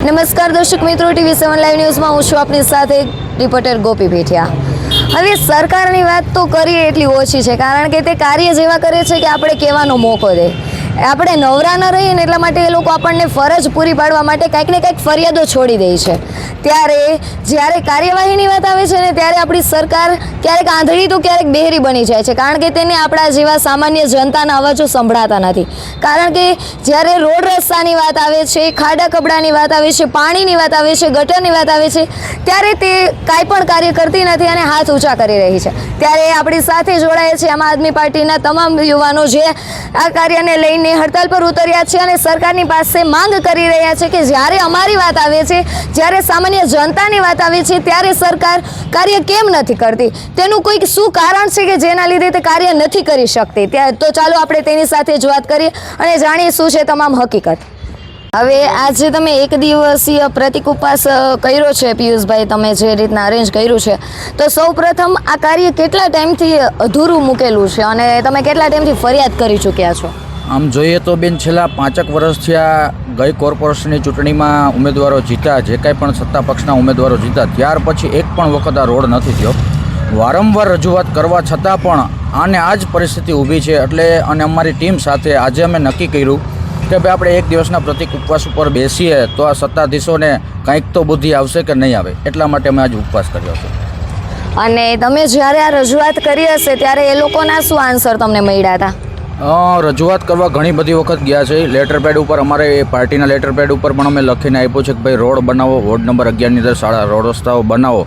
નમસ્કાર દર્શક મિત્રો, TV7 લાઈવ ન્યૂઝમાં હું છું આપની સાથે રિપોર્ટર ગોપી ભેઠિયા। હવે સરકારની વાત તો કરીએ એટલી ઓછી છે, કારણ કે તે કાર્ય જેવા કરે છે કે આપણે કહેવાનો મોકો દે। આપણે નવરા ન રહીએ ને એટલા માટે એ લોકો આપણને ફરજ પૂરી પાડવા માટે કંઈક ને કંઈક ફરિયાદો છોડી દે છે। ત્યારે જ્યારે કાર્યવાહીની વાત આવે છે ને ત્યારે આપણી સરકાર ક્યારેક આંધળી તો ક્યારેક બહેરી બની જાય છે, કારણ કે તેને આપણા જેવા સામાન્ય જનતાના અવાજો સંભળાતા નથી। કારણ કે જ્યારે રોડ રસ્તાની વાત આવે છે, ખાડા કપડાની વાત આવે છે, પાણીની વાત આવે છે, ગટરની વાત આવે છે, ત્યારે તે કાંઈ પણ કાર્ય કરતી નથી અને હાથ ઊંચા કરી રહી છે। ત્યારે આપણી સાથે જોડાયા છે આમ આદમી પાર્ટીના તમામ યુવાનો, જે આ કાર્યને લઈને હડતાલ પર ઉતર્યા છે અને સરકારની પાસે માંગ કરી રહ્યા છે કે જ્યારે અમારી વાત આવે છે, જ્યારે સામાન્ય જનતાની વાત આવે છે, ત્યારે સરકાર કાર્ય કેમ નથી કરતી, તેનું કોઈક શું કારણ છે કે જેના લીધે તે કાર્ય નથી કરી શકતી। તો ચાલો આપણે તેની સાથે જ વાત કરીએ અને જાણીએ શું છે તમામ હકીકત। હવે આજે તમે એક દિવસીય પ્રતિક ઉપવાસ કર્યો છે પિયુષભાઈ, તમે જે રીતના અરેન્જ કર્યું છે, તો સૌ પ્રથમ આ કાર્ય કેટલા ટાઈમથી અધૂરું મૂકેલું છે અને તમે કેટલા ટાઈમથી ફરિયાદ કરી ચૂક્યા છો? આમ જોઈએ તો બેન, છેલ્લા 5 વર્ષથી આ ગઈ કોર્પોરેશનની ચૂંટણીમાં ઉમેદવારો જીત્યા, જે કાંઈ પણ સત્તા પક્ષના ઉમેદવારો જીત્યા, ત્યાર પછી એક પણ વખત આ રોડ નથી થયો। વારંવાર રજૂઆત કરવા છતાં પણ આને આ જ પરિસ્થિતિ ઊભી છે। એટલે અને અમારી ટીમ સાથે આજે અમે નક્કી કર્યું કે ભાઈ આપણે એક દિવસના પ્રતિક ઉપવાસ ઉપર બેસીએ તો આ સત્તાધીશોને કંઈક તો બુદ્ધિ આવશે કે નહીં આવે, એટલા માટે અમે આજે ઉપવાસ કર્યો છે। અને તમે જ્યારે આ રજૂઆત કરી હશે ત્યારે એ લોકોના શું આન્સર તમને મળ્યા હતા? રજૂઆત કરવા ઘણી બધી વખત ગયા છે। લેટર પેડ ઉપર, અમારે પાર્ટીના લેટર પેડ ઉપર પણ અમે લખીને આપ્યું છે કે ભાઈ રોડ બનાવો, વોર્ડ નંબર 11ની અંદર શાળા રોડ રસ્તાઓ બનાવો,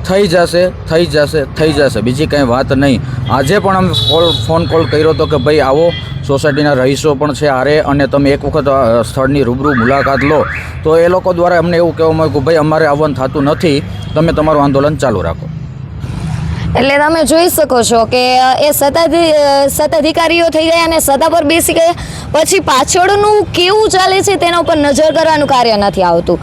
થઈ જશે થઈ જશે થઈ જશે, બીજી કંઈ વાત નહીં। આજે પણ અમે ફોન કોલ કર્યો હતો કે ભાઈ આવો, સોસાયટીના રહીશો પણ છે હારે, અને તમે એક વખત સ્થળની રૂબરૂ મુલાકાત લો। તો એ લોકો દ્વારા અમને એવું કહેવામાં આવ્યું કે ભાઈ અમારે આવવાનું થતું નથી, તમે તમારું આંદોલન ચાલુ રાખો। એટલે તમે જોઈ શકો છો કે એ સત્તાધિકારીઓ થઈ ગયા અને સત્તા પર બેસી ગયા પછી પાછળનું કેવું ચાલે છે તેના ઉપર નજર કરવાનું કાર્ય નથી આવતું।